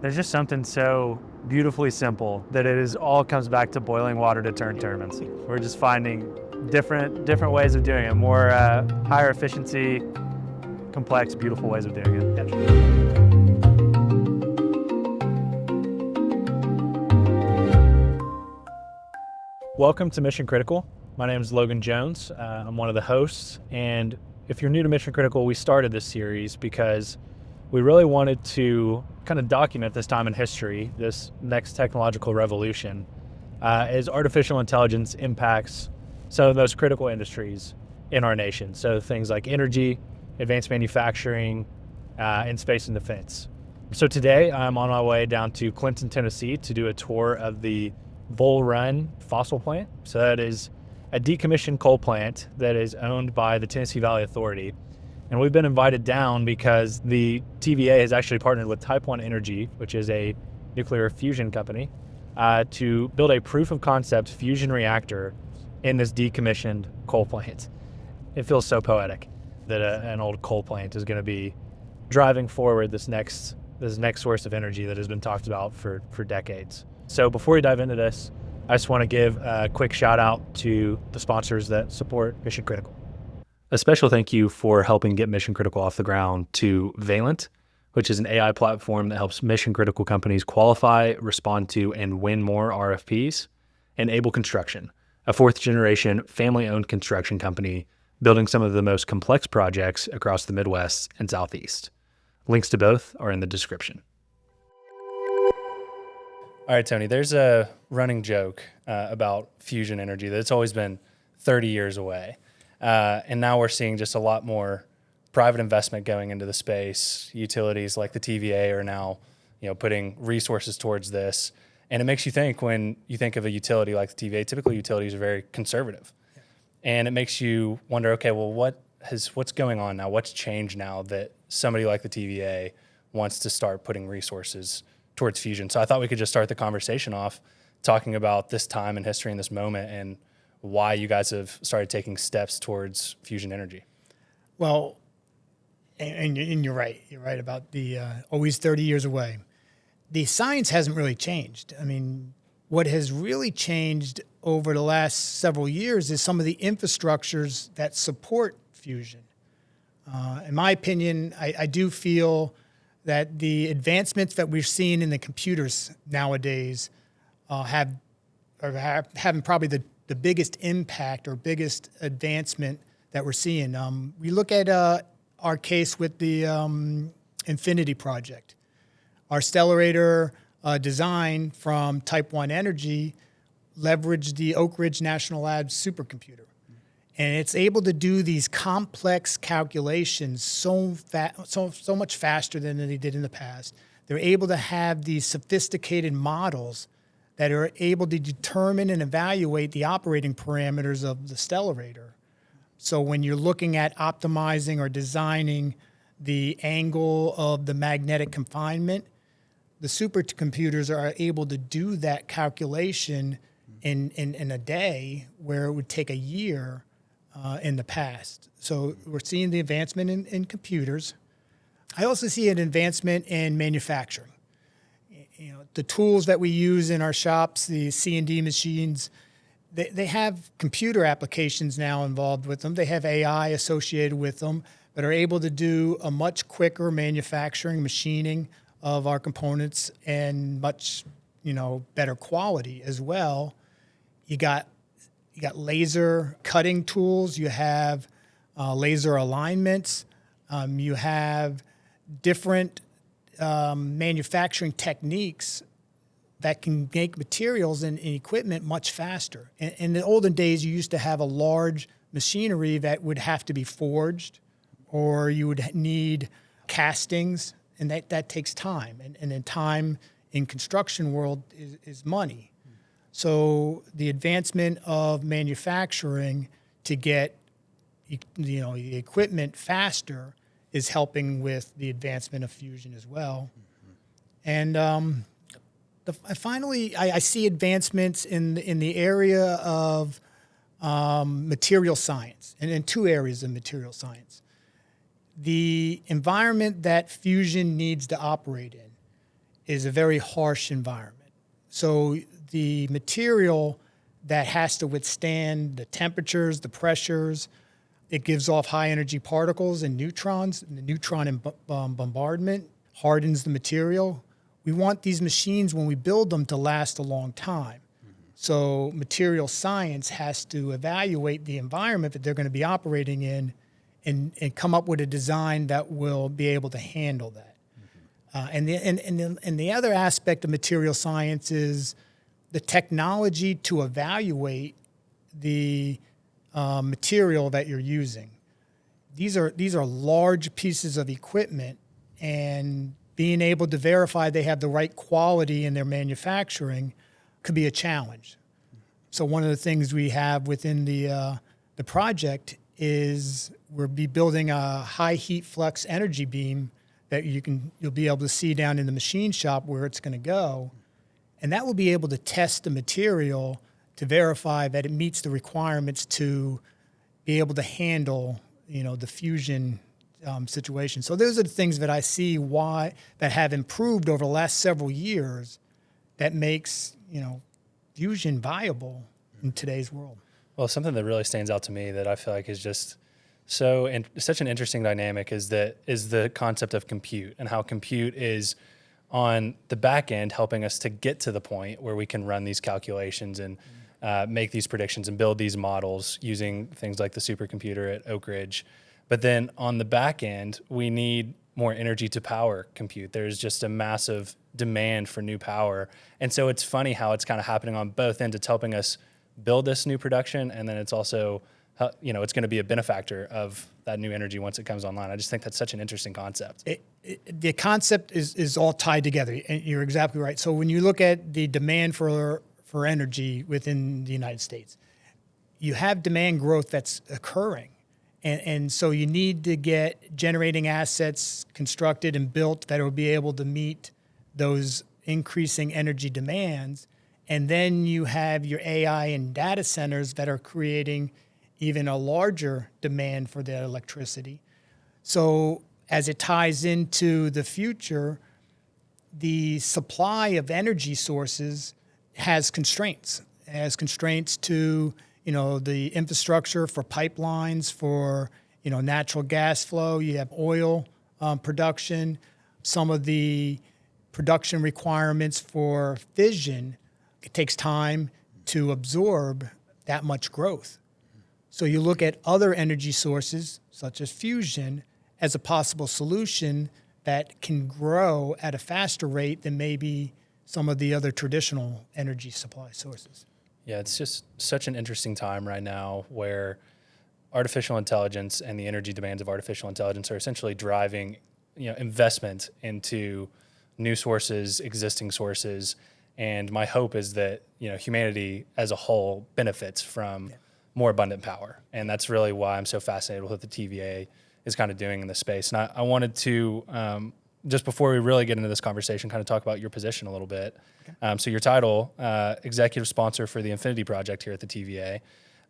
There's just something so beautifully simple that it is all comes back to boiling water to turn turbines. We're just finding different ways of doing it, more higher efficiency, complex, beautiful ways of doing it. Welcome to Mission Critical. My name is Logan Jones. I'm one of the hosts, and if you're new to Mission Critical, we started this series because we really wanted to kind of document this time in history, this next technological revolution, as artificial intelligence impacts some of the most critical industries in our nation. So things like energy, advanced manufacturing, and space and defense. So today I'm on my way down to Clinton, Tennessee to do a tour of the Bull Run fossil plant. So that is a decommissioned coal plant that is owned by the Tennessee Valley Authority. And we've been invited down because the TVA has actually partnered with Type 1 Energy, which is a nuclear fusion company, to build a proof of concept fusion reactor in this decommissioned coal plant. It feels so poetic that an old coal plant is going to be driving forward this next source of energy that has been talked about for decades. So before we dive into this, I just want to give a quick shout out to the sponsors that support Mission Critical. A special thank you for helping get Mission Critical off the ground to Valent, which is an AI platform that helps mission critical companies qualify, respond to, and win more RFPs, and Able Construction, a fourth generation family owned construction company building some of the most complex projects across the Midwest and Southeast. Links to both are in the description. All right, Tony, there's a running joke about fusion energy that it's always been 30 years away. And now we're seeing just a lot more private investment going into the space. Utilities like the TVA are now, putting resources towards this. And it makes you think, when you think of a utility like the TVA, typically utilities are very conservative. Yeah. And it makes you wonder, okay, well, what's going on now? What's changed now that somebody like the TVA wants to start putting resources towards fusion? So I thought we could just start the conversation off talking about this time in history and this moment and why you guys have started taking steps towards fusion energy. Well, and you're right. You're right about the always 30 years away. The science hasn't really changed. I mean, what has really changed over the last several years is some of the infrastructures that support fusion. In my opinion, I do feel that the advancements that we're seeing in the computers nowadays having probably the biggest impact or biggest advancement that we're seeing. We look at our case with the Infinity project. Our stellarator design from Type 1 Energy leveraged the Oak Ridge National Labs supercomputer. And it's able to do these complex calculations so much faster than they did in the past. They're able to have these sophisticated models that are able to determine and evaluate the operating parameters of the stellarator. So when you're looking at optimizing or designing the angle of the magnetic confinement, the supercomputers are able to do that calculation in a day where it would take a year in the past. So we're seeing the advancement in computers. I also see an advancement in manufacturing. The tools that we use in our shops, the C&D machines, they have computer applications now involved with them. They have AI associated with them that are able to do a much quicker manufacturing, machining of our components and much, better quality as well. You got laser cutting tools. You have laser alignments. You have different manufacturing techniques that can make materials and equipment much faster. In the olden days, you used to have a large machinery that would have to be forged, or you would need castings, and that takes time. And then time in construction world is money. So the advancement of manufacturing to get the equipment faster is helping with the advancement of fusion as well. Mm-hmm. And finally, I see advancements in the area of material science, and in two areas of material science. The environment that fusion needs to operate in is a very harsh environment. So the material that has to withstand the temperatures, the pressures, it gives off high energy particles and neutrons, and the neutron bombardment hardens the material. We want these machines, when we build them, to last a long time. So material science has to evaluate the environment that they're going to be operating in and come up with a design that will be able to handle that. And the other aspect of material science is the technology to evaluate the material that you're using. These are large pieces of equipment, and being able to verify they have the right quality in their manufacturing could be a challenge. So one of the things we have within the project is we'll be building a high heat flux energy beam that you'll be able to see down in the machine shop where it's going to go, and that will be able to test the material to verify that it meets the requirements to be able to handle, the fusion situation. So those are the things that I see that have improved over the last several years that makes, fusion viable in today's world. Well, something that really stands out to me that I feel like is just such an interesting dynamic is the concept of compute, and how compute is on the back end helping us to get to the point where we can run these calculations and make these predictions and build these models using things like the supercomputer at Oak Ridge. But then on the back end, we need more energy to power compute. There's just a massive demand for new power. And so it's funny how it's kind of happening on both ends. It's helping us build this new production, and then it's also, it's going to be a benefactor of that new energy once it comes online. I just think that's such an interesting concept. The concept is all tied together, and you're exactly right. So when you look at the demand for energy within the United States, you have demand growth that's occurring. And so you need to get generating assets constructed and built that will be able to meet those increasing energy demands. And then you have your AI and data centers that are creating even a larger demand for that electricity. So as it ties into the future, the supply of energy sources has constraints. It has constraints to the infrastructure for pipelines, for, natural gas flow. You have oil production. Some of the production requirements for fission, it takes time to absorb that much growth. So you look at other energy sources, such as fusion, as a possible solution that can grow at a faster rate than maybe some of the other traditional energy supply sources. Yeah, it's just such an interesting time right now where artificial intelligence and the energy demands of artificial intelligence are essentially driving, investment into new sources, existing sources. And my hope is that, humanity as a whole benefits from more abundant power. And that's really why I'm so fascinated with what the TVA is kind of doing in this space. And I wanted to, just before we really get into this conversation, kind of talk about your position a little bit. Okay. So your title, executive sponsor for the Infinity Project here at the TVA.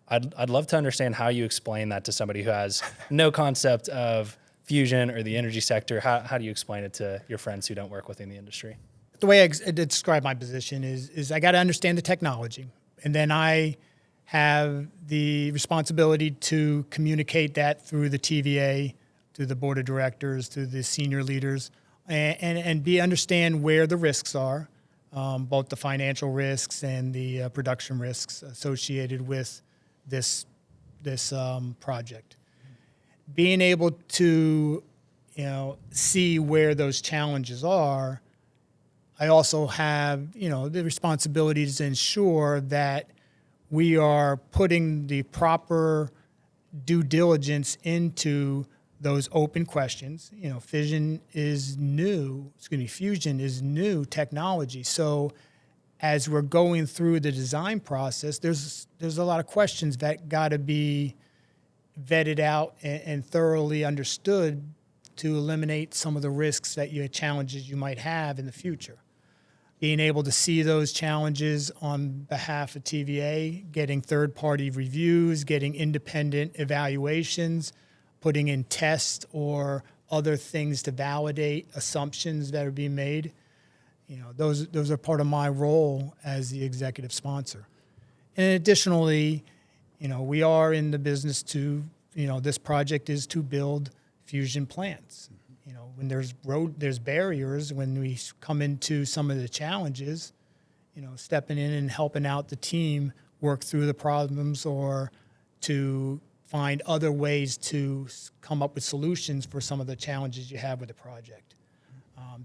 I'd love to understand how you explain that to somebody who has no concept of fusion or the energy sector. How do you explain it to your friends who don't work within the industry? The way I describe my position is I got to understand the technology, and then I have the responsibility to communicate that through the TVA, to the board of directors, to the senior leaders, and understand where the risks are, both the financial risks and the production risks associated with this project. Being able to see where those challenges are, I also have the responsibility to ensure that we are putting the proper due diligence into those open questions. Fusion is new technology. So as we're going through the design process, there's a lot of questions that got to be vetted out and thoroughly understood to eliminate some of the risks challenges you might have in the future. Being able to see those challenges on behalf of TVA, getting third-party reviews, getting independent evaluations, putting in tests or other things to validate assumptions that are being made. Those are part of my role as the executive sponsor. And additionally, we are in the business to, this project is to build fusion plants. When there's barriers, when we come into some of the challenges, stepping in and helping out the team work through the problems or to find other ways to come up with solutions for some of the challenges you have with the project.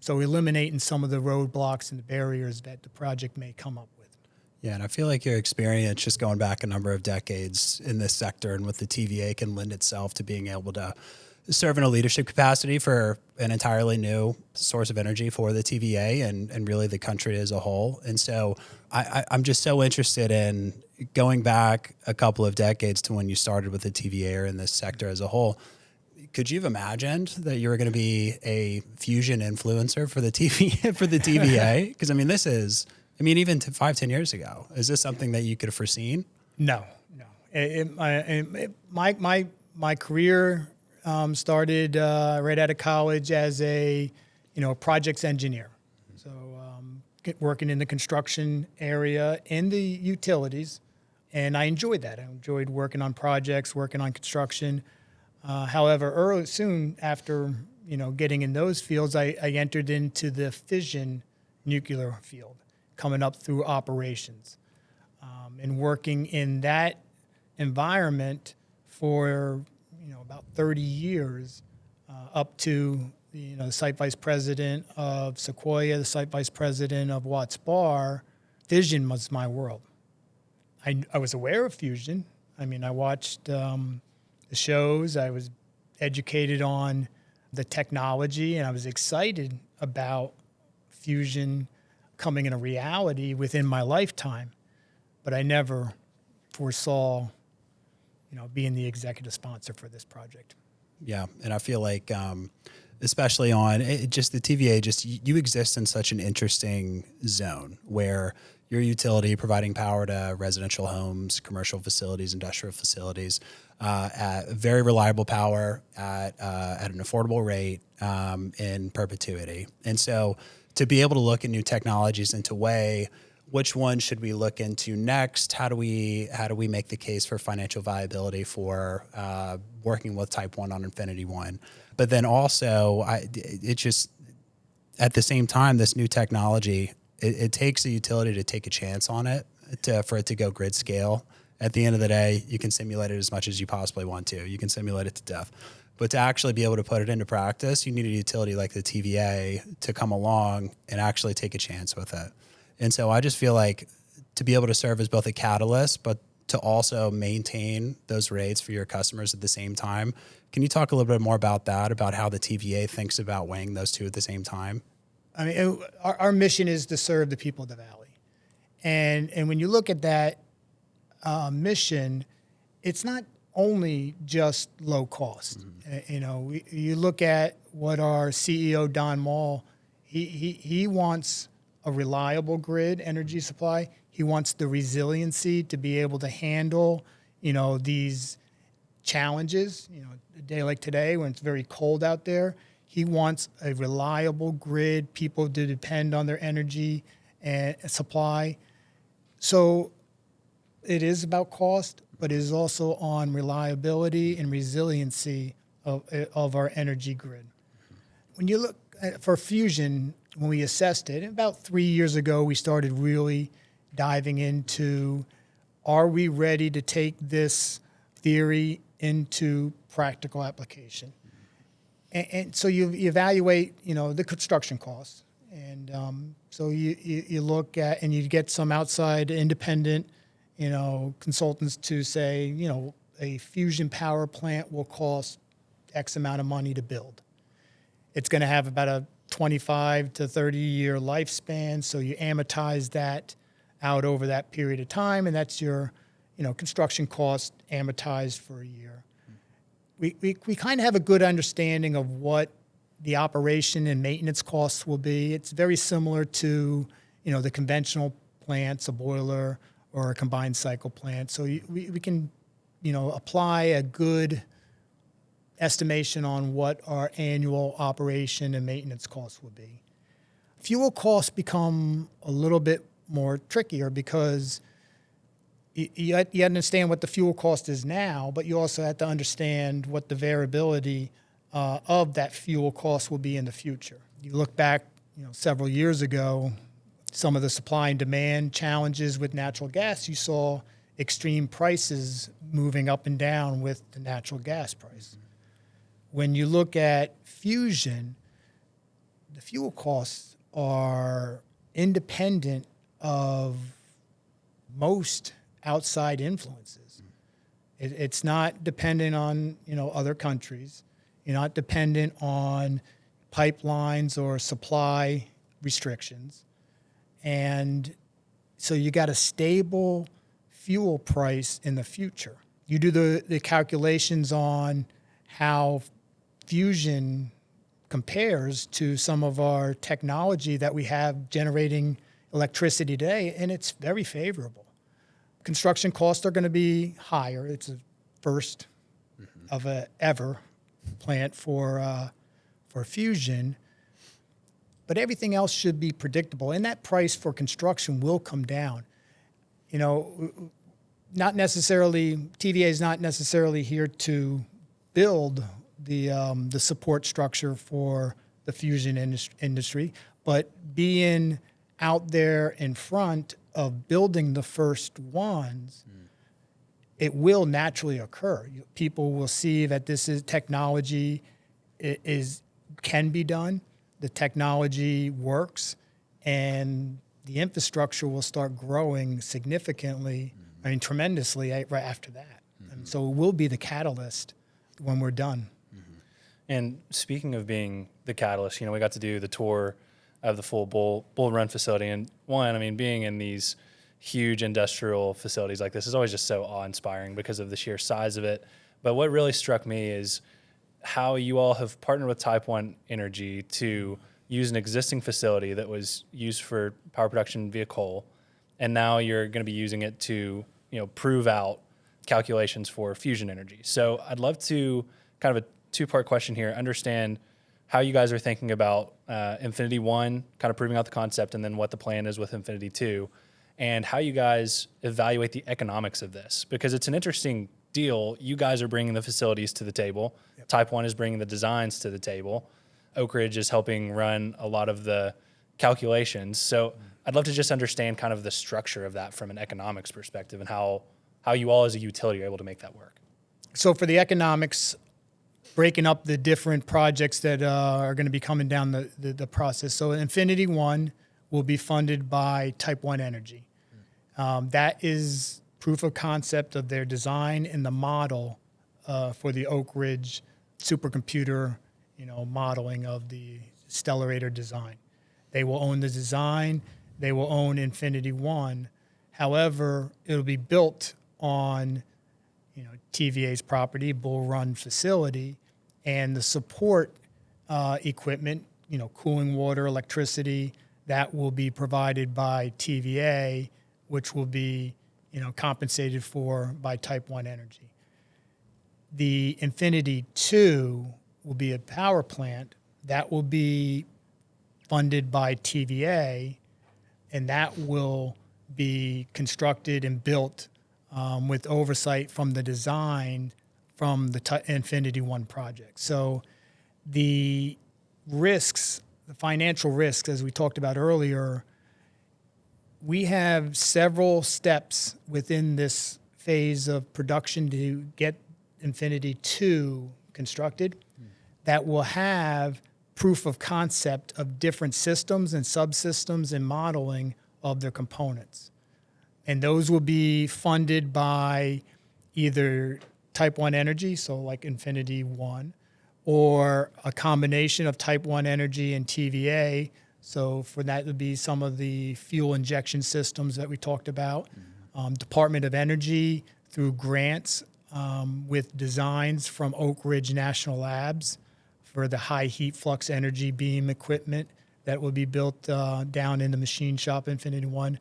So eliminating some of the roadblocks and the barriers that the project may come up with. Yeah, and I feel like your experience just going back a number of decades in this sector and with the TVA can lend itself to being able to serve in a leadership capacity for an entirely new source of energy for the TVA and really the country as a whole. And so I'm just so interested in going back a couple of decades to when you started with the TVA or in this sector as a whole. Could you have imagined that you were going to be a fusion influencer for the TVA? Because even to 5-10 years ago, is this something that you could have foreseen? No. My career started right out of college as a projects engineer. So working in the construction area and the utilities, and I enjoyed that. I enjoyed working on projects, working on construction. However, soon after getting in those fields, I entered into the fission nuclear field, coming up through operations, and working in that environment for about 30 years, up to the site vice president of Sequoia, the site vice president of Watts Bar. Fission was my world. I was aware of fusion. I watched the shows. I was educated on the technology, and I was excited about fusion coming in a reality within my lifetime. But I never foresaw being the executive sponsor for this project. Yeah, and I feel like, especially on just the TVA, you exist in such an interesting zone where your utility providing power to residential homes, commercial facilities, industrial facilities, at very reliable power at an affordable rate in perpetuity. And so to be able to look at new technologies and to weigh which one should we look into next? How do we make the case for financial viability for working with Type 1 on Infinity One? But then also, it just at the same time, this new technology, it takes a utility to take a chance on it for it to go grid scale. At the end of the day, you can simulate it as much as you possibly want to. You can simulate it to death. But to actually be able to put it into practice, you need a utility like the TVA to come along and actually take a chance with it. And so I just feel like to be able to serve as both a catalyst, but to also maintain those rates for your customers at the same time. Can you talk a little bit more about that, about how the TVA thinks about weighing those two at the same time? Our mission is to serve the people of the Valley. And when you look at that mission, it's not only just low cost. Mm-hmm. You look at what our CEO, Don Mall, he wants a reliable grid energy supply. He wants the resiliency to be able to handle, these challenges. A day like today when it's very cold out there, he wants a reliable grid, people to depend on their energy and supply. So it is about cost, but it is also on reliability and resiliency of our energy grid. When you look for fusion, when we assessed it, about 3 years ago, we started really diving into, are we ready to take this theory into practical application? And so you evaluate, the construction costs. And so you look at, and you get some outside independent, consultants to say, a fusion power plant will cost X amount of money to build. It's going to have about a 25 to 30 year lifespan. So you amortize that out over that period of time, and that's your, construction cost amortized for a year. We kind of have a good understanding of what the operation and maintenance costs will be. It's very similar to, the conventional plants, a boiler or a combined cycle plant. So we can, apply a good estimation on what our annual operation and maintenance costs will be. fuel costs become a little bit more trickier because you understand what the fuel cost is now, but you also have to understand what the variability of that fuel cost will be in the future. You look back, several years ago, some of the supply and demand challenges with natural gas, you saw extreme prices moving up and down with the natural gas price. When you look at fusion, the fuel costs are independent of most outside influences. It's not dependent on, other countries. You're not dependent on pipelines or supply restrictions. And so you got a stable fuel price in the future. You do the calculations on how fusion compares to some of our technology that we have generating electricity today, and it's very favorable. Construction costs are going to be higher. It's a first of a ever plant for fusion, but everything else should be predictable, and that price for construction will come down. Not necessarily, TVA is not necessarily here to build the support structure for the fusion industry, but being out there in front of building the first ones, it will naturally occur. People will see that this is technology can be done, the technology works, and the infrastructure will start growing significantly, tremendously right after that. And so it will be the catalyst when we're done. And speaking of being the catalyst, we got to do the tour of the full Bull Run facility. And being in these huge industrial facilities like this is always just so awe-inspiring because of the sheer size of it. But what really struck me is how you all have partnered with Type 1 Energy to use an existing facility that was used for power production via coal, and now you're going to be using it to, prove out calculations for fusion energy. So I'd love to, kind of a two-part question here, understand how you guys are thinking about Infinity 1, kind of proving out the concept, and then what the plan is with Infinity 2, and how you guys evaluate the economics of this, because it's an interesting deal. You guys are bringing the facilities to the table. Yep. Type 1 is bringing the designs to the table. Oak Ridge is helping run a lot of the calculations. So I'd love to just understand kind of the structure of that from an economics perspective and how you all as a utility are able to make that work. So for the economics, breaking up the different projects that are going to be coming down the process. So Infinity 1 will be funded by Type 1 Energy. That is proof of concept of their design and the model for the Oak Ridge supercomputer, modeling of the stellarator design. They will own the design. They will own Infinity 1. However, it'll be built on, TVA's property, Bull Run facility, and the support equipment, cooling water, electricity, that will be provided by TVA, which will be, compensated for by Type 1 Energy. The Infinity 2 will be a power plant that will be funded by TVA, and that will be constructed and built with oversight from the design from the Infinity 1 project. So the risks, the financial risks, as we talked about earlier, we have several steps within this phase of production to get Infinity 2 constructed that will have proof of concept of different systems and subsystems and modeling of their components. And those will be funded by either Type 1 Energy, so like Infinity 1, or a combination of Type 1 Energy and TVA. So for that would be some of the fuel injection systems that we talked about. Department of Energy through grants with designs from Oak Ridge National Labs for the high heat flux energy beam equipment that will be built down in the machine shop Infinity 1.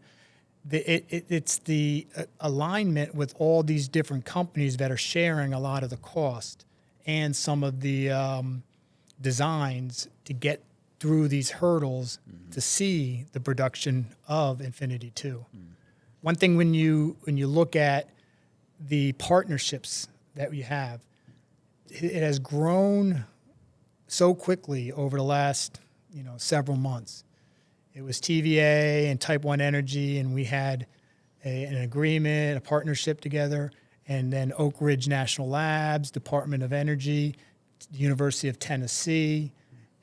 It's the alignment with all these different companies that are sharing a lot of the cost and some of the designs to get through these hurdles to see the production of Infinity 2. One thing when you look at the partnerships that we have, it has grown so quickly over the last several months. It was TVA and Type 1 Energy, and we had an agreement, a partnership together, and then Oak Ridge National Labs, Department of Energy, University of Tennessee,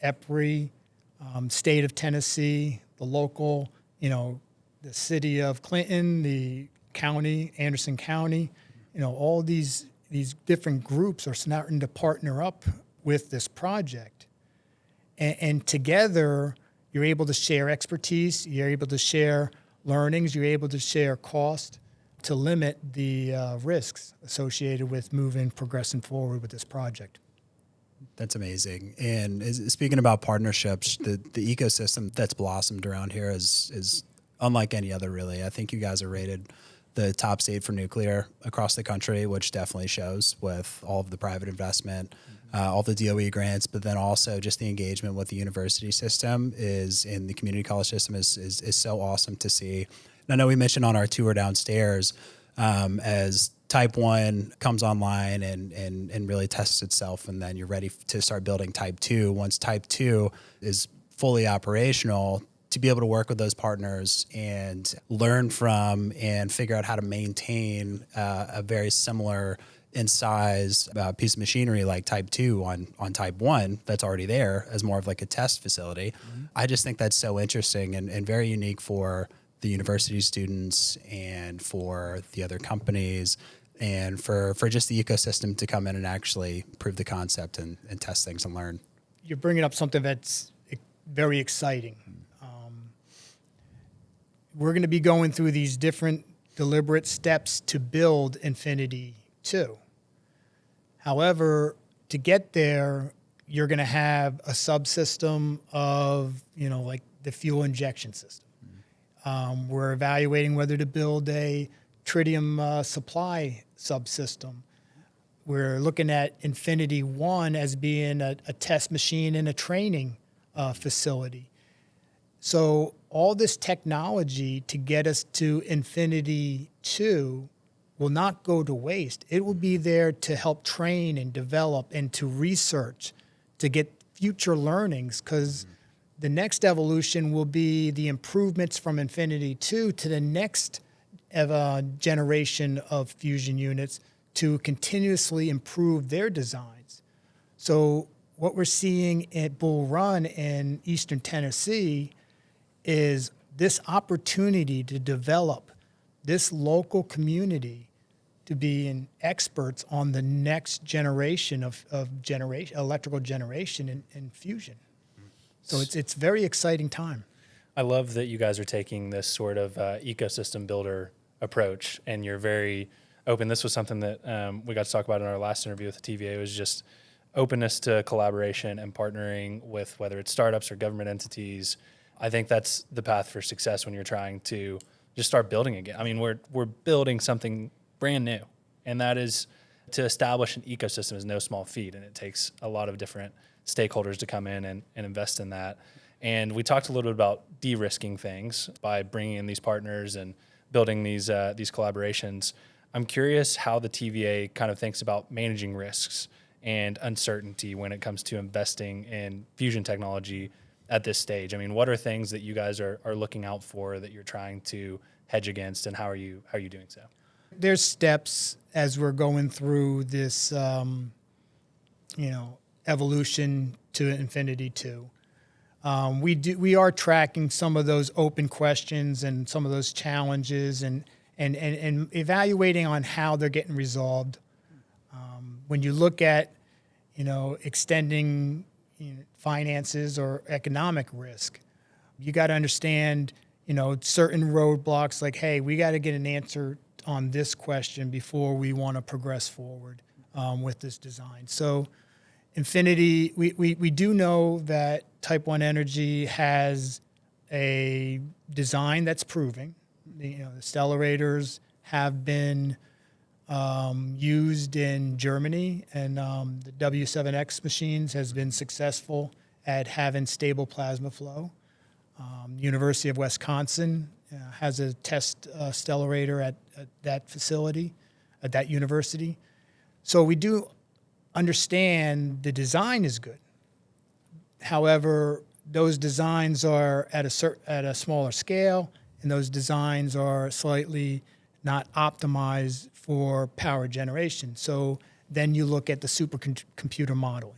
EPRI, State of Tennessee, the local, the city of Clinton, the county, Anderson County, all these different groups are starting to partner up with this project. And together, you're able to share expertise, you're able to share learnings, you're able to share cost to limit the risks associated with progressing forward with this project. That's amazing. And speaking about partnerships, the ecosystem that's blossomed around here is unlike any other, really. I think you guys are rated the top state for nuclear across the country, which definitely shows with all of the private investment, all the DOE grants, but then also just the engagement with the university system in the community college system is so awesome to see. And I know we mentioned on our tour downstairs, as Type 1 comes online and really tests itself, and then you're ready to start building Type 2. Once Type 2 is fully operational, to be able to work with those partners and learn from and figure out how to maintain a very similar in size piece of machinery like Type 2 on Type 1 that's already there as more of like a test facility. Mm-hmm. I just think that's so interesting and very unique for the university students and for the other companies and for just the ecosystem to come in and actually prove the concept and test things and learn. You're bringing up something that's very exciting. We're going to be going through these different deliberate steps to build Infinity 2. However, to get there, you're going to have a subsystem of, like the fuel injection system. We're evaluating whether to build a tritium supply subsystem. We're looking at Infinity 1 as being a test machine and a training facility. So all this technology to get us to Infinity 2 will not go to waste. It will be there to help train and develop and to research, to get future learnings, because the next evolution will be the improvements from Infinity 2 to the next generation of fusion units to continuously improve their designs. So what we're seeing at Bull Run in Eastern Tennessee is this opportunity to develop this local community to be experts on the next generation of electrical generation and fusion. So it's very exciting time. I love that you guys are taking this sort of ecosystem builder approach, and you're very open. This was something that we got to talk about in our last interview with the TVA. It was just openness to collaboration and partnering with whether it's startups or government entities. I think that's the path for success when you're trying to just start building again. I mean, we're building something brand new, and that is to establish an ecosystem is no small feat, and it takes a lot of different stakeholders to come in and invest in that. And we talked a little bit about de-risking things by bringing in these partners and building these collaborations. I'm curious how the TVA kind of thinks about managing risks and uncertainty when it comes to investing in fusion technology at this stage. I mean, what are things that you guys are looking out for that you're trying to hedge against, and how are you doing so? There's steps as we're going through this, evolution to Infinity 2. We are tracking some of those open questions and some of those challenges and evaluating on how they're getting resolved. When you look at, extending finances or economic risk, you got to understand, certain roadblocks like, hey, we got to get an answer on this question before we want to progress forward with this design. So Infinity, we do know that Type 1 Energy has a design that's proving. The stellarators have been used in Germany, and the W7X machines has been successful at having stable plasma flow. University of Wisconsin has a test stellarator at that facility, at that university. So we do understand the design is good. However, those designs are at a smaller scale, and those designs are slightly not optimized for power generation. So then you look at the supercomputer modeling.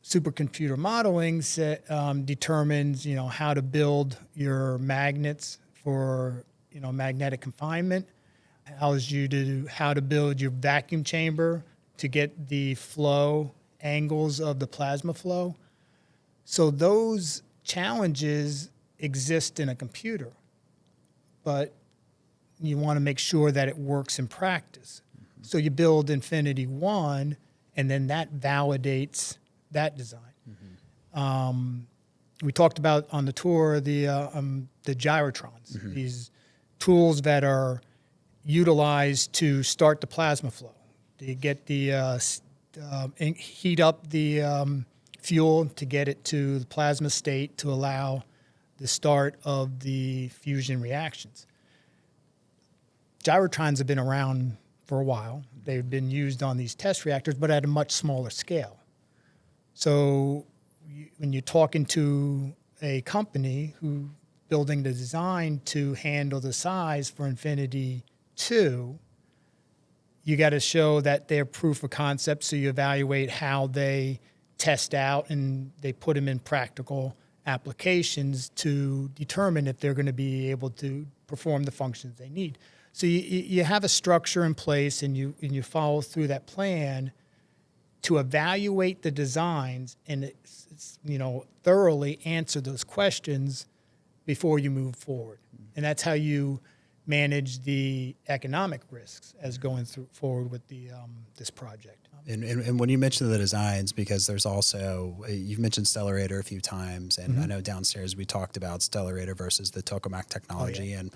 Supercomputer modeling determines, how to build your magnets for, magnetic confinement, allows you how to build your vacuum chamber to get the flow angles of the plasma flow. So those challenges exist in a computer, but you want to make sure that it works in practice. So you build Infinity 1, and then that validates that design. We talked about on the tour the gyrotrons, these tools that are utilized to start the plasma flow. They get the heat up the fuel to get it to the plasma state to allow the start of the fusion reactions. Gyrotrons have been around for a while. They've been used on these test reactors, but at a much smaller scale. So when you're talking to a company who's building the design to handle the size for Infinity 2, you got to show that they're proof of concept, so you evaluate how they test out and they put them in practical applications to determine if they're going to be able to perform the functions they need. So you have a structure in place, and you follow through that plan to evaluate the designs and thoroughly answer those questions before you move forward. And that's how you manage the economic risks as going forward with this project. And when you mention the designs, because there's also, you've mentioned stellarator a few times, and I know downstairs we talked about stellarator versus the tokamak technology and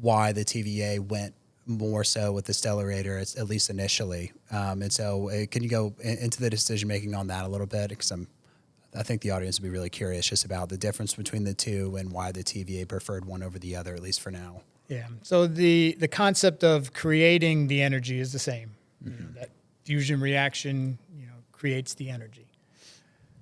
why the TVA went more so with the stellarator, at least initially. And so can you go into the decision-making on that a little bit? Because I think the audience would be really curious just about the difference between the two and why the TVA preferred one over the other, at least for now. Yeah. So the concept of creating the energy is the same. That fusion reaction, creates the energy.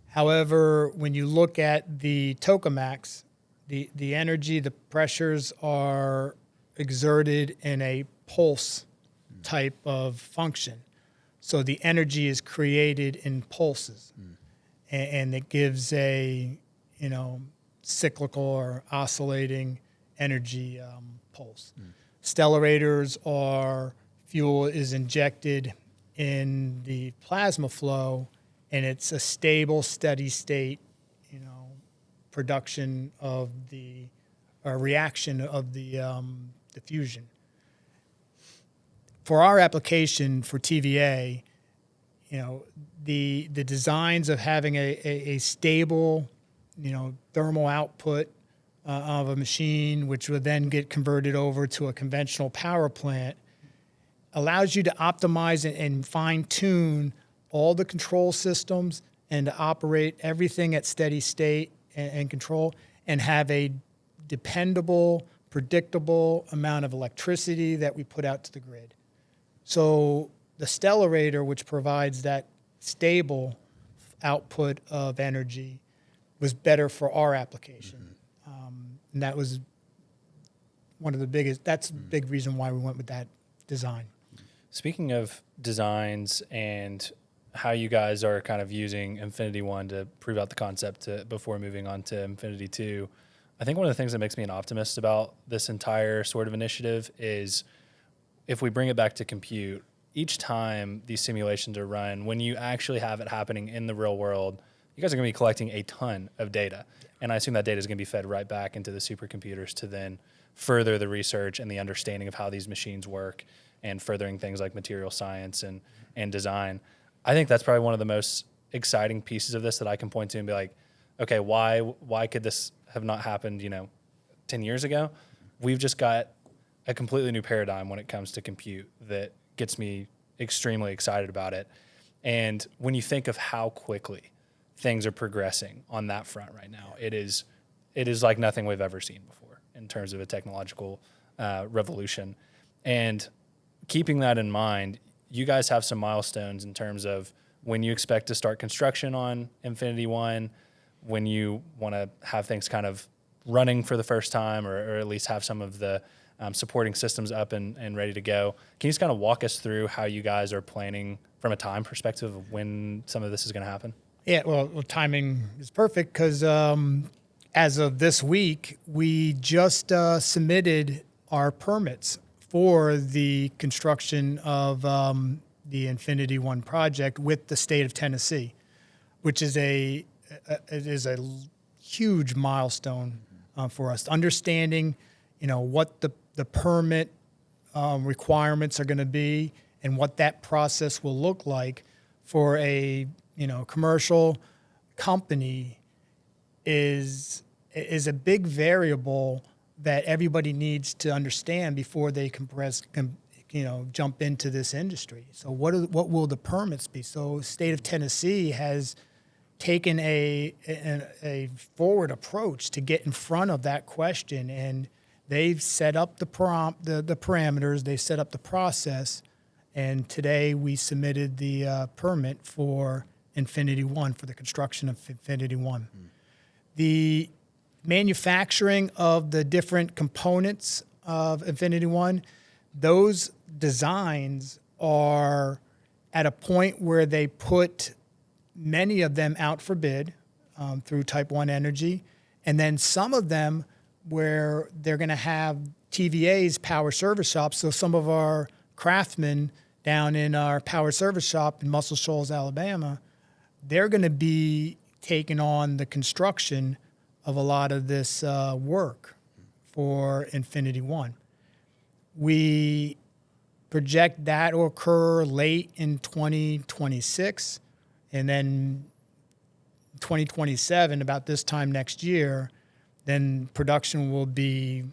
However, when you look at the tokamaks, the energy, the pressures are exerted in a pulse type of function. So the energy is created in pulses, and it gives a cyclical or oscillating energy pulse. Stellarators are fuel is injected in the plasma flow, and it's a stable, steady state, production of the reaction of the fusion. For our application for TVA, the designs of having a stable, thermal output of a machine, which would then get converted over to a conventional power plant, allows you to optimize and fine-tune all the control systems and to operate everything at steady state and control, and have a dependable, predictable amount of electricity that we put out to the grid. So the stellarator, which provides that stable output of energy, was better for our application. And that was one of the biggest, that's a big reason why we went with that design. Speaking of designs and how you guys are kind of using Infinity 1 to prove out the concept before moving on to Infinity 2, I think one of the things that makes me an optimist about this entire sort of initiative is if we bring it back to compute, each time these simulations are run, when you actually have it happening in the real world, you guys are going to be collecting a ton of data. And I assume that data is going to be fed right back into the supercomputers to then further the research and the understanding of how these machines work and furthering things like material science and design. I think that's probably one of the most exciting pieces of this that I can point to and be like, okay, why could this have not happened, 10 years ago? We've just got a completely new paradigm when it comes to compute that gets me extremely excited about it. And when you think of how quickly things are progressing on that front right now. It is like nothing we've ever seen before in terms of a technological revolution. And keeping that in mind, you guys have some milestones in terms of when you expect to start construction on Infinity One, when you want to have things kind of running for the first time, or at least have some of the supporting systems up and ready to go. Can you just kind of walk us through how you guys are planning from a time perspective of when some of this is going to happen? Yeah, well, timing is perfect because as of this week, we just submitted our permits for the construction of the Infinity One project with the state of Tennessee, which is a huge milestone for us. Understanding, what the permit requirements are going to be and what that process will look like for a commercial company is a big variable that everybody needs to understand before they jump into this industry. So what will the permits be? So state of Tennessee has taken a forward approach to get in front of that question, and they've set up the parameters, they set up the process, and today we submitted the permit for Infinity One, for the construction of Infinity One. The manufacturing of the different components of Infinity One, those designs are at a point where they put many of them out for bid through Type 1 Energy, and then some of them where they're going to have TVA's power service shops. So some of our craftsmen down in our power service shop in Muscle Shoals, Alabama, they're going to be taking on the construction of a lot of this work for Infinity One. We project that will occur late in 2026, and then 2027, about this time next year, then production will be,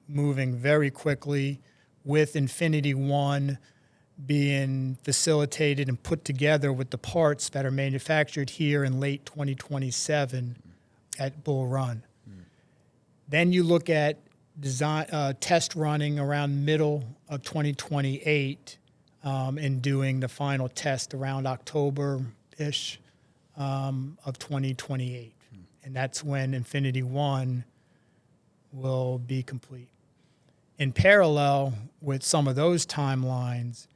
moving very quickly, with Infinity One being facilitated and put together with the parts that are manufactured here in late 2027 at Bull Run. Then you look at design test running around middle of 2028 and doing the final test around October-ish of 2028. And that's when Infinity One will be complete. In parallel with some of those timelines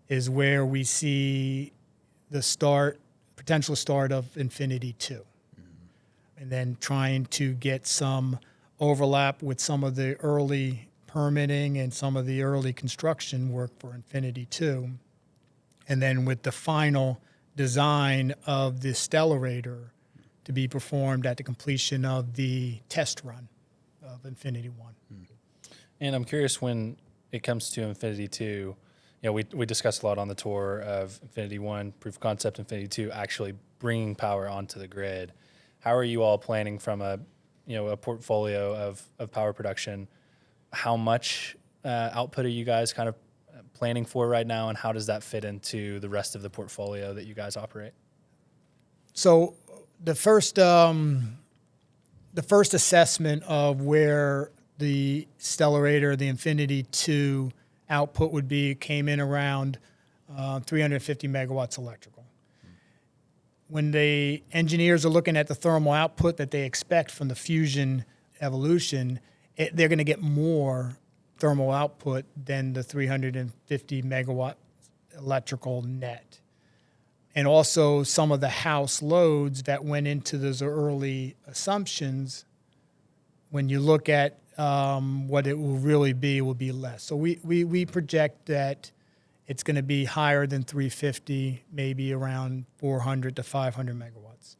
is where we see the potential start of Infinity Two. And then trying to get some overlap with some of the early permitting and some of the early construction work for Infinity Two. And then with the final design of the stellarator to be performed at the completion of the test run of Infinity One. And I'm curious, when it comes to Infinity 2, we discussed a lot on the tour of Infinity 1, proof of concept, Infinity 2, actually bringing power onto the grid. How are you all planning from a portfolio of power production? How much output are you guys kind of planning for right now, and how does that fit into the rest of the portfolio that you guys operate? So the first assessment of where the stellarator, the Infinity 2 output would be, came in around 350 megawatts electrical. When the engineers are looking at the thermal output that they expect from the fusion evolution, they're going to get more thermal output than the 350 megawatt electrical net. And also some of the house loads that went into those early assumptions, when you look at what it will really be, will be less. So we project that it's going to be higher than 350, maybe around 400 to 500 megawatts.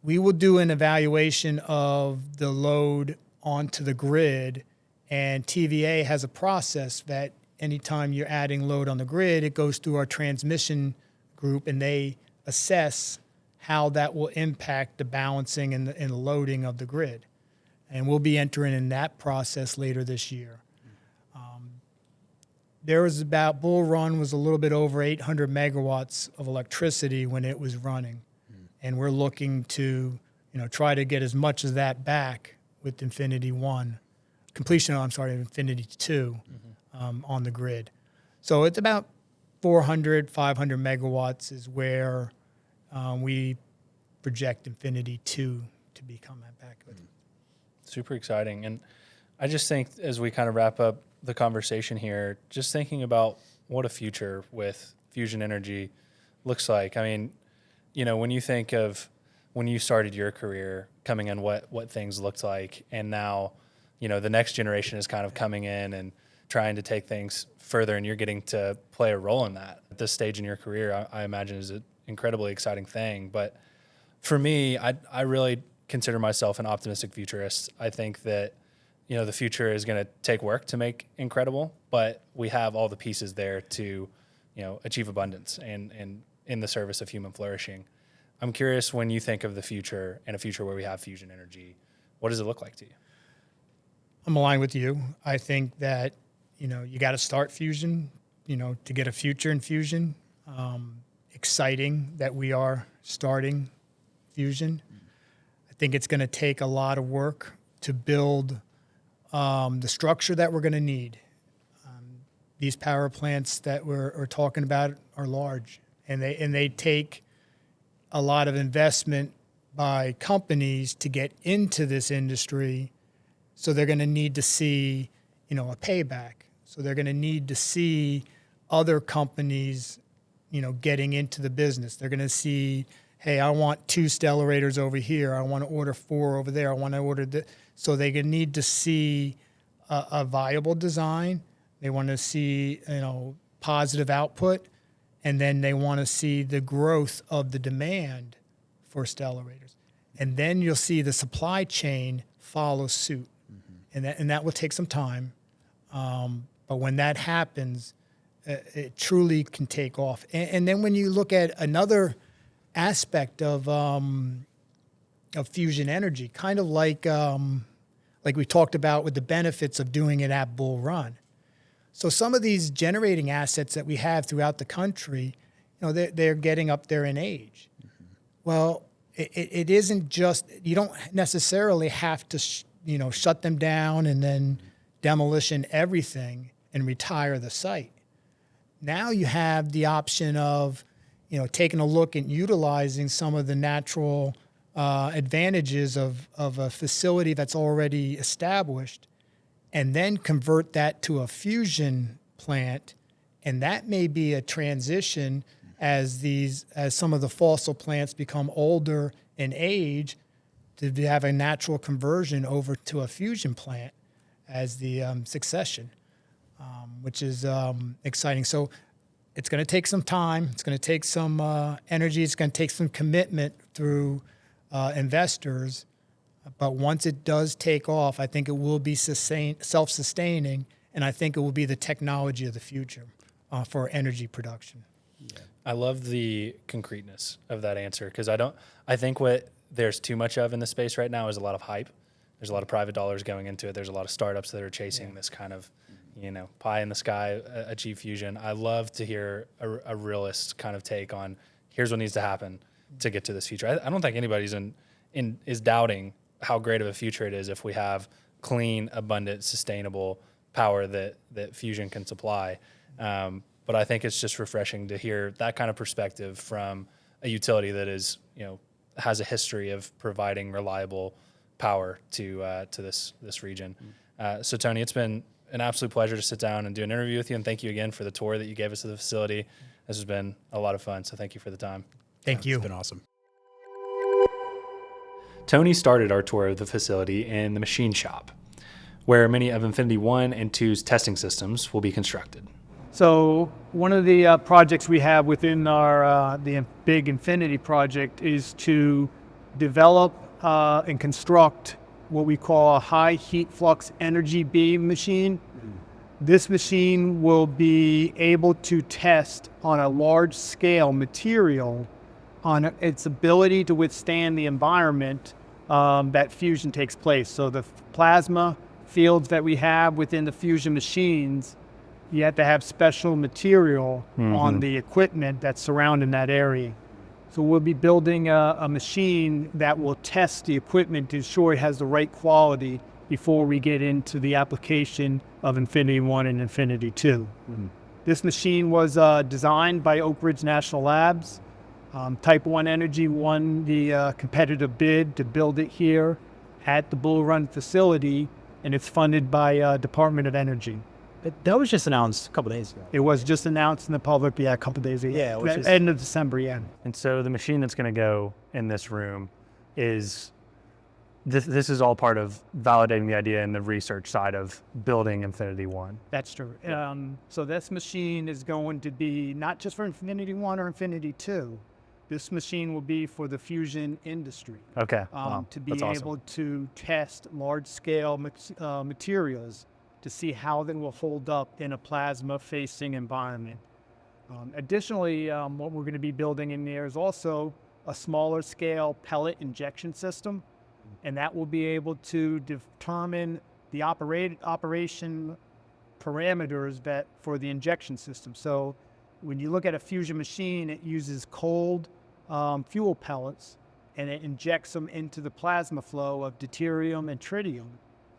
We will do an evaluation of the load onto the grid, and TVA has a process that anytime you're adding load on the grid, it goes through our transmission group, and they assess how that will impact the balancing and the loading of the grid. And we'll be entering in that process later this year. There was Bull Run was a little bit over 800 megawatts of electricity when it was running. And we're looking to, try to get as much of that back with Infinity 1, Infinity 2 on the grid. So it's about 400, 500 megawatts is where we project Infinity 2 to become back with. Super exciting. And I just think as we kind of wrap up the conversation here, just thinking about what a future with fusion energy looks like. I mean, when you think of when you started your career coming in, what things looked like, and now, the next generation is kind of coming in and trying to take things further, and you're getting to play a role in that at this stage in your career, I imagine is an incredibly exciting thing. But for me, I really consider myself an optimistic futurist. I think that, the future is going to take work to make incredible, but we have all the pieces there to, achieve abundance and in the service of human flourishing. I'm curious, when you think of the future and a future where we have fusion energy, what does it look like to you? I'm aligned with you. I think that, you got to start fusion, to get a future in fusion. Exciting that we are starting fusion. I think it's going to take a lot of work to build the structure that we're going to need. These power plants that we're talking about are large, and they take a lot of investment by companies to get into this industry. So they're going to need to see, a payback. So they're going to need to see other companies, getting into the business. They're going to see, hey, I want 2 stellarators over here. I want to order 4 over there. I want to order this. So they're going to need to see a viable design. They want to see, positive output. And then they want to see the growth of the demand for stellarators. And then you'll see the supply chain follow suit. And that will take some time. But when that happens, it truly can take off. And then when you look at another aspect of fusion energy, kind of like we talked about with the benefits of doing it at Bull Run. So some of these generating assets that we have throughout the country, they're getting up there in age. Well, it isn't just, you don't necessarily have to, shut them down and then demolition everything and retire the site. Now you have the option of, taking a look and utilizing some of the natural advantages of a facility that's already established, and then convert that to a fusion plant. And that may be a transition as some of the fossil plants become older in age, to have a natural conversion over to a fusion plant as the succession, which is exciting. So it's going to take some time. It's going to take some energy. It's going to take some commitment through investors. But once it does take off, I think it will be self-sustaining, and I think it will be the technology of the future for energy production. Yeah. I love the concreteness of that answer, because I think what there's too much of in the space right now is a lot of hype. There's a lot of private dollars going into it. There's a lot of startups that are chasing this kind of, pie in the sky, achieve fusion. I love to hear a realist kind of take on here's what needs to happen to get to this future. I don't think anybody's is doubting how great of a future it is if we have clean, abundant, sustainable power that fusion can supply. But I think it's just refreshing to hear that kind of perspective from a utility that is, has a history of providing reliable power to this region. So Tony, it's been an absolute pleasure to sit down and do an interview with you, and thank you again for the tour that you gave us of the facility. This has been a lot of fun, so thank you for the time. Thank you. It's been awesome. Tony started our tour of the facility in the machine shop, where many of Infinity 1 and 2's testing systems will be constructed. So one of the projects we have within our the big Infinity project is to develop and construct what we call a high heat flux energy beam machine. This machine will be able to test on a large scale material on its ability to withstand the environment that fusion takes place. So the plasma fields that we have within the fusion machines, you have to have special material on the equipment that's surrounding that area. So we'll be building a machine that will test the equipment to ensure it has the right quality before we get into the application of Infinity 1 and Infinity 2. This machine was designed by Oak Ridge National Labs. Type 1 Energy won the competitive bid to build it here at the Bull Run facility, and it's funded by Department of Energy. That was just announced a couple days ago. It was just announced in the public, a couple days ago. Yeah, which is end of December, yeah. And so the machine that's going to go in this room is, this is all part of validating the idea and the research side of building Infinity 1. That's true. So this machine is going to be not just for Infinity 1 or Infinity 2. This machine will be for the fusion industry. Okay. Wow. To be That's awesome. able to test large-scale materials to see how they will hold up in a plasma-facing environment. Additionally, what we're going to be building in there is also a smaller-scale pellet injection system, and that will be able to determine the operation parameters that for the injection system. So when you look at a fusion machine, it uses cold fuel pellets, and it injects them into the plasma flow of deuterium and tritium.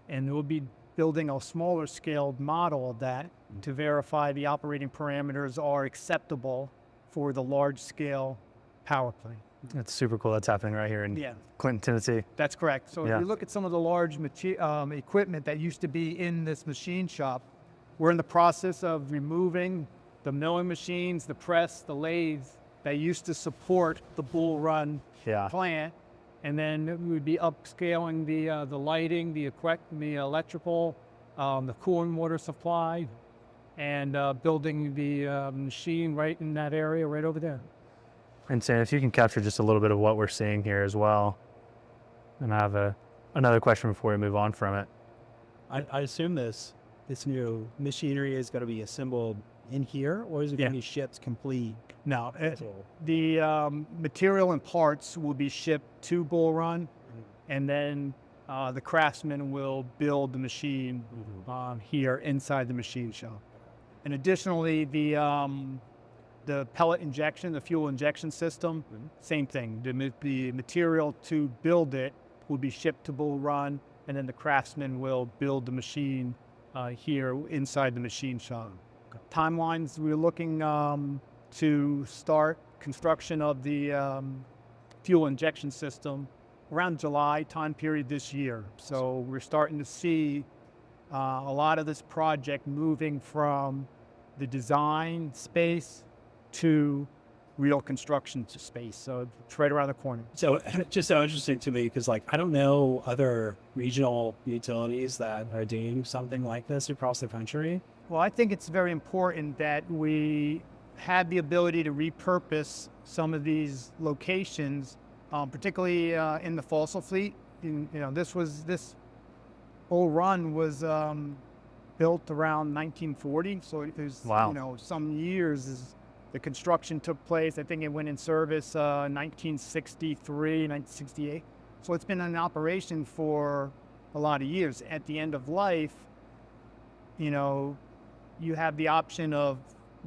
And we'll be building a smaller scaled model of that to verify the operating parameters are acceptable for the large scale power plant. That's super cool. That's happening right here in Yeah. Clinton, Tennessee. That's correct. So Yeah. if you look at some of the large equipment that used to be in this machine shop, we're in the process of removing the milling machines, the press, the lathes that used to support the Bull Run Yeah. plant. And then we'd be upscaling the lighting, the electrical, the cooling water supply, and building the machine right in that area right over there. And Sam, if you can capture just a little bit of what we're seeing here as well. And I have another question before we move on from it. I assume this new machinery is going to be assembled in here, or is it going to be shipped complete? No, the material and parts will be shipped to Bull Run, and then the craftsman will build the machine here inside the machine shop. And additionally, the pellet injection, the fuel injection system, same thing. The material to build it will be shipped to Bull Run, and then the craftsman will build the machine here inside the machine shop. Timelines, we're looking to start construction of the fuel injection system around July time period this year. So we're starting to see a lot of this project moving from the design space to real construction space. So it's right around the corner. So just so interesting to me, because like I don't know other regional utilities that are doing something like this across the country. Well, I think it's very important that we have the ability to repurpose some of these locations, particularly in the fossil fleet. This Bull Run was built around 1940, so there's some years as the construction took place. I think it went in service 1963, 1968. So it's been in operation for a lot of years. At the end of life, you have the option of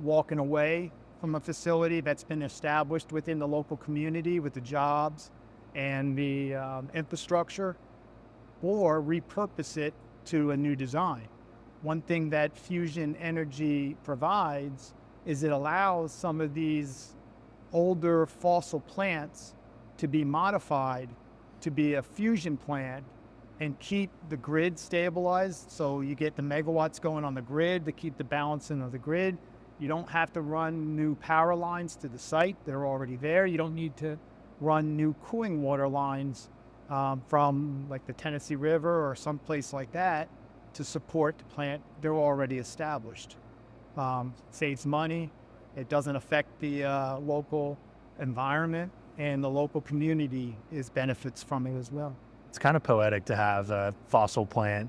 walking away from a facility that's been established within the local community with the jobs and the infrastructure, or repurpose it to a new design. One thing that fusion energy provides is it allows some of these older fossil plants to be modified to be a fusion plant and keep the grid stabilized, so you get the megawatts going on the grid to keep the balancing of the grid. You don't have to run new power lines to the site. They're already there. You don't need to run new cooling water lines from like the Tennessee River or someplace like that to support the plant. They're already established. Saves money. It doesn't affect the local environment, and the local community benefits from it as well. It's kind of poetic to have a fossil plant,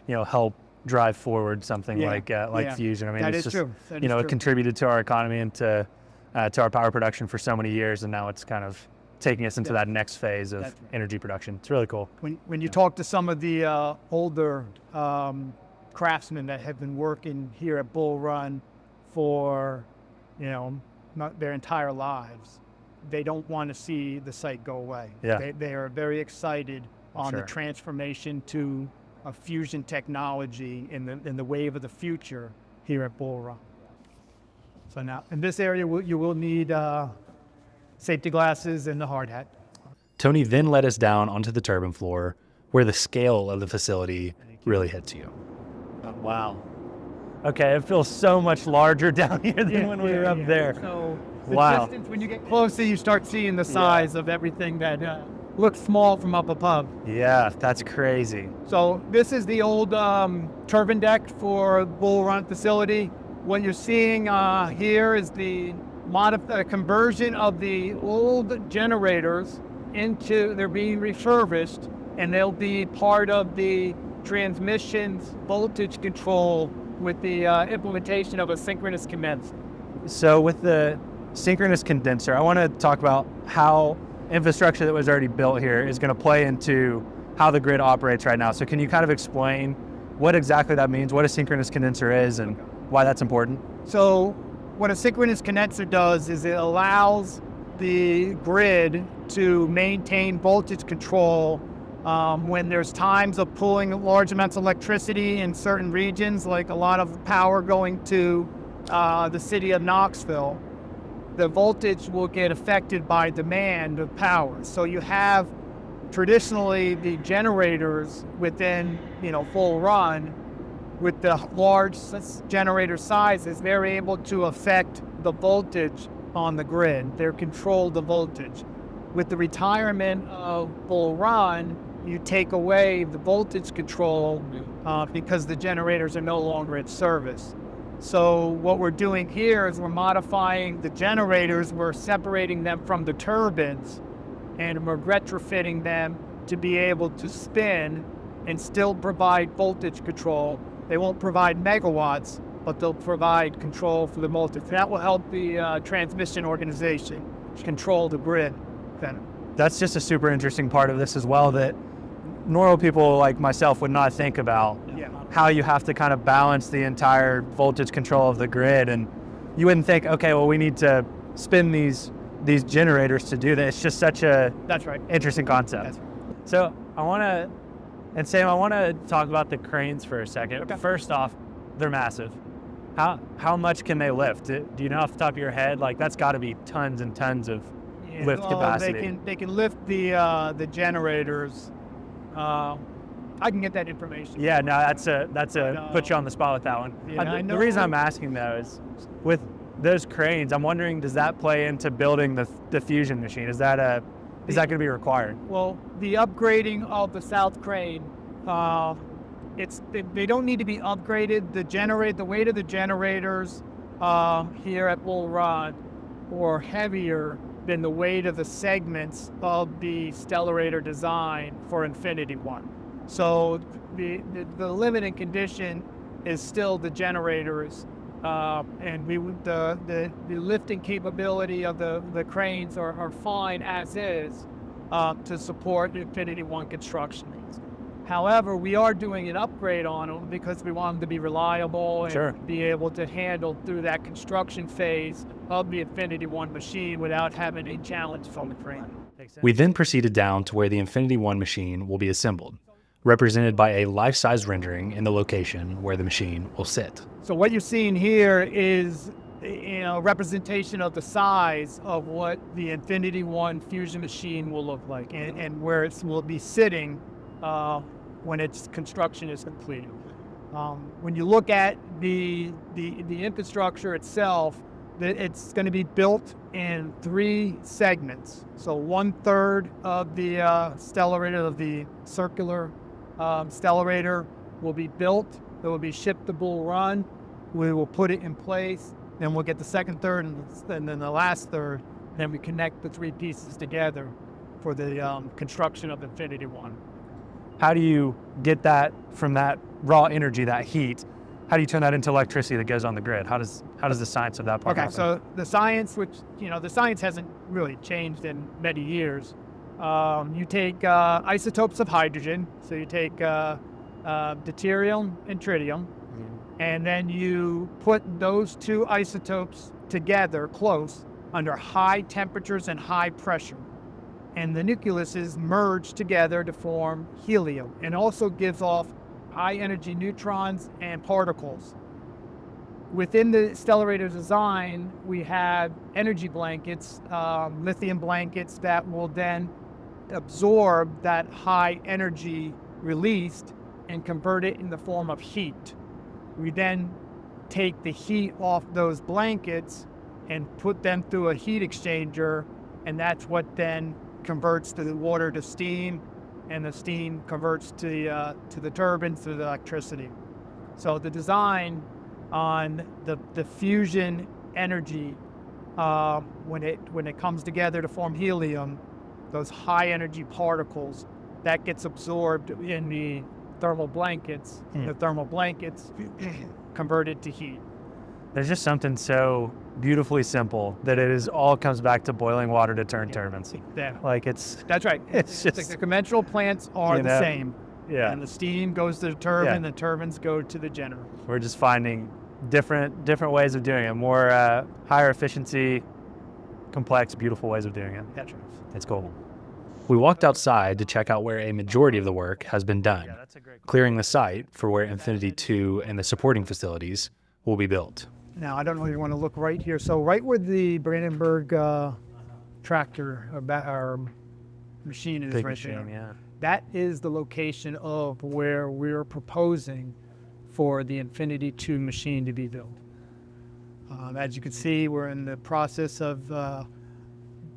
help drive forward something like fusion. I mean, that it's is just, true. it contributed to our economy and to our power production for so many years, and now it's kind of taking us into that next phase of energy production. It's really cool. When you talk to some of the older craftsmen that have been working here at Bull Run for, not their entire lives, they don't want to see the site go away. Yeah. They are very excited on Sure. the transformation to a fusion technology in the wave of the future here at Bull Run. So now, in this area, you will need safety glasses and the hard hat. Tony then led us down onto the turbine floor where the scale of the facility really hits you. Oh, wow. Okay, it feels so much larger down here than when we were up there. So the Wow. distance, when you get closer, you start seeing the size of everything that looks small from up above. Yeah, that's crazy. So this is the old turbine deck for Bull Run facility. What you're seeing here is the conversion of the old generators they're being refurbished, and they'll be part of the transmissions voltage control with the implementation of a synchronous condenser. So with the synchronous condenser, I want to talk about how infrastructure that was already built here is going to play into how the grid operates right now. So can you kind of explain what exactly that means, what a synchronous condenser is, and why that's important? So what a synchronous condenser does is it allows the grid to maintain voltage control when there's times of pulling large amounts of electricity in certain regions, like a lot of power going to the city of Knoxville. The voltage will get affected by demand of power. So you have traditionally the generators within, Bull Run, with the large generator sizes, they're able to affect the voltage on the grid. They control the voltage. With the retirement of Bull Run, you take away the voltage control because the generators are no longer in service. So what we're doing here is we're modifying the generators, we're separating them from the turbines, and we're retrofitting them to be able to spin and still provide voltage control. They won't provide megawatts, but they'll provide control for the voltage. That will help the transmission organization control the grid better. That's just a super interesting part of this as well that normal people like myself would not think about. Yeah. How you have to kind of balance the entire voltage control of the grid, and you wouldn't think, okay, well, we need to spin these generators to do that. It's just such a That's right. interesting concept. That's right. So Sam, I want to talk about the cranes for a second. Okay. First off, they're massive. How much can they lift? Do you know off the top of your head? Like, that's got to be tons and tons of lift capacity. They can lift the generators. I can get that information. Yeah, no, that's put you on the spot with that one. Yeah, The reason I'm asking though is with those cranes, I'm wondering, does that play into building the fusion machine? Is that going to be required? Well, the upgrading of the south crane, they don't need to be upgraded. The weight of the generators here at Bull Run are heavier than the weight of the segments of the stellarator design for Infinity One. So the limiting condition is still the generators, and the lifting capability of the cranes are fine as is to support the Infinity One construction. However, we are doing an upgrade on them because we want them to be reliable and Sure. be able to handle through that construction phase of the Infinity One machine without having a challenge from the crane. We then proceeded down to where the Infinity One machine will be assembled, represented by a life-size rendering in the location where the machine will sit. So what you're seeing here is representation of the size of what the Infinity One fusion machine will look like and where it will be sitting when its construction is completed. When you look at the infrastructure itself, it's going to be built in 3 segments. So 1/3 of the stellarator, of the circular stellarator, will be built. It will be shipped to Bull Run. We will put it in place. Then we'll get the second third and then the last third. Then we connect the 3 pieces together for the construction of Infinity One. How do you get that from that raw energy, that heat? How do you turn that into electricity that goes on the grid? How does the science of that part happen? So the science, the science hasn't really changed in many years. You take isotopes of hydrogen, so you take deuterium and tritium, and then you put those 2 isotopes together close, under high temperatures and high pressure. And the nucleuses merge together to form helium, and also gives off high energy neutrons and particles. Within the stellarator design, we have energy blankets, lithium blankets that will then absorb that high energy released and convert it in the form of heat. We then take the heat off those blankets and put them through a heat exchanger, and that's what then converts the water to steam, and the steam converts to the turbines, to the electricity. So the design on the fusion energy, when it comes together to form helium, those high energy particles, that gets absorbed in the thermal blankets. The thermal blankets converted to heat. There's just something so beautifully simple that it is all comes back to boiling water to turn turbines. Yeah. Like it's That's right. It's Like just, the conventional plants are the same. Yeah. And the steam goes to the turbine, the turbines go to the generator. We're just finding different ways of doing it, more higher efficiency, complex, beautiful ways of doing it. That's right. It's cool. We walked outside to check out where a majority of the work has been done, clearing the site for where Infinity 2 and the supporting facilities will be built. Now, I don't know if you want to look right here. So right where the Brandenburg tractor or machine is Big right machine, there. yeah. That is the location of where we're proposing for the Infinity 2 machine to be built. As you can see, we're in the process of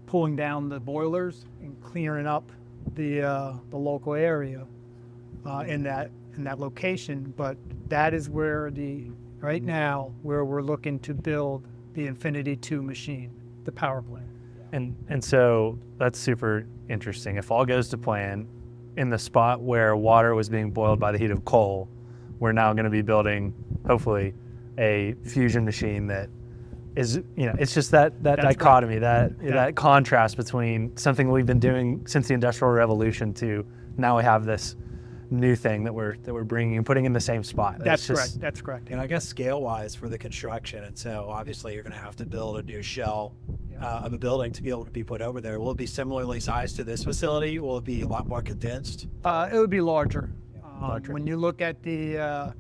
pulling down the boilers and clearing up the local area in that location. But that is where right now where we're looking to build the Infinity 2 machine, the power plant. And so that's super interesting. If all goes to plan, in the spot where water was being boiled by the heat of coal, we're now going to be building, hopefully, a fusion machine that is, it's just that dichotomy, that contrast between something we've been doing since the Industrial Revolution to now we have this new thing that we're bringing and putting in the same spot. That's correct. That's correct. And I guess scale-wise for the construction, and so obviously you're going to have to build a new shell of a building to be able to be put over there. Will it be similarly sized to this facility? Will it be a lot more condensed? It would be larger. When you look at the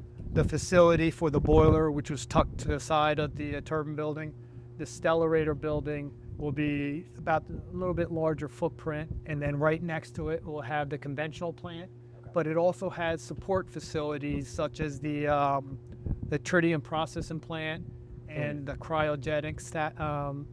facility for the boiler, which was tucked to the side of the turbine building, the stellarator building will be about a little bit larger footprint, and then right next to it we'll have the conventional plant. But it also has support facilities such as the tritium processing plant and the cryogenic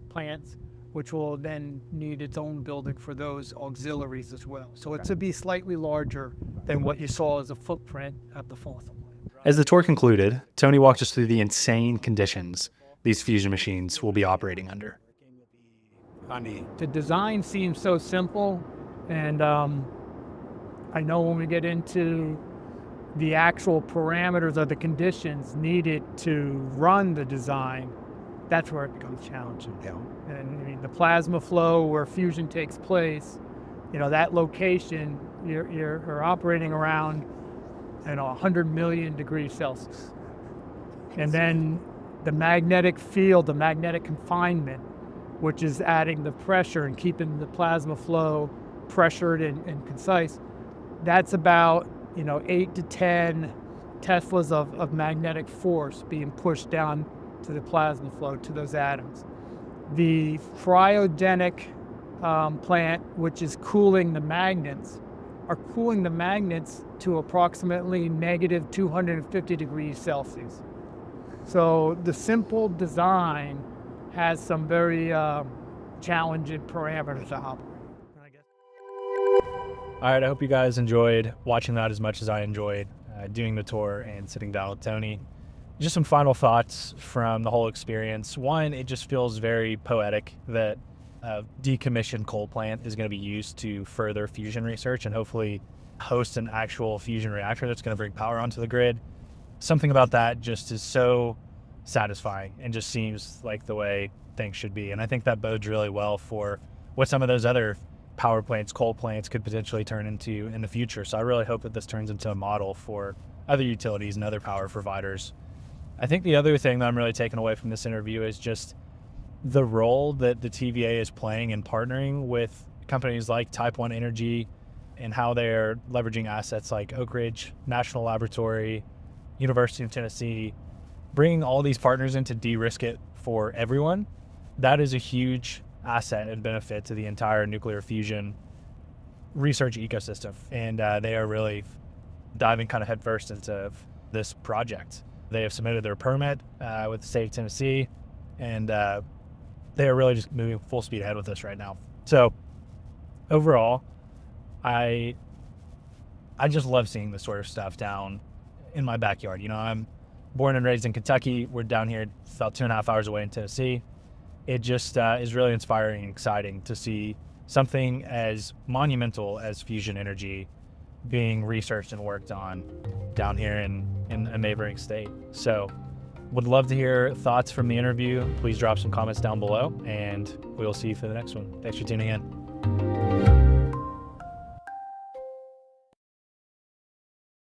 plants, which will then need its own building for those auxiliaries as well. So it's to be slightly larger than what you saw as a footprint at the Folsom plant. As the tour concluded, Tony walked us through the insane conditions these fusion machines will be operating under. The design seems so simple, and I know when we get into the actual parameters of the conditions needed to run the design, that's where it becomes challenging. Yeah. And I mean, the plasma flow where fusion takes place, that location, you're operating around 100 million degrees Celsius. And then the magnetic field, the magnetic confinement, which is adding the pressure and keeping the plasma flow pressured and concise, that's about 8 to 10 Teslas of magnetic force being pushed down to the plasma flow, to those atoms. The cryogenic plant, which is cooling the magnets, are cooling the magnets to approximately negative 250 degrees Celsius. So the simple design has some very challenging parameters to operate. All right, I hope you guys enjoyed watching that as much as I enjoyed doing the tour and sitting down with Tony. Just some final thoughts from the whole experience. One, it just feels very poetic that a decommissioned coal plant is going to be used to further fusion research and hopefully host an actual fusion reactor that's going to bring power onto the grid. Something about that just is so satisfying and just seems like the way things should be. And I think that bodes really well for what some of those other power plants, coal plants could potentially turn into in the future. So I really hope that this turns into a model for other utilities and other power providers. I think the other thing that I'm really taking away from this interview is just the role that the TVA is playing in partnering with companies like Type 1 Energy and how they're leveraging assets like Oak Ridge National Laboratory, University of Tennessee, bringing all these partners in to de-risk it for everyone, that is a huge asset and benefit to the entire nuclear fusion research ecosystem. And they are really diving kind of headfirst into this project. They have submitted their permit with the state of Tennessee, and they are really just moving full speed ahead with this right now. So overall, I just love seeing this sort of stuff down in my backyard. You know, I'm born and raised in Kentucky. We're down here about 2.5 hours away in Tennessee. It just is really inspiring and exciting to see something as monumental as fusion energy being researched and worked on down here in a neighboring state. So would love to hear thoughts from the interview. Please drop some comments down below, and we'll see you for the next one. Thanks for tuning in.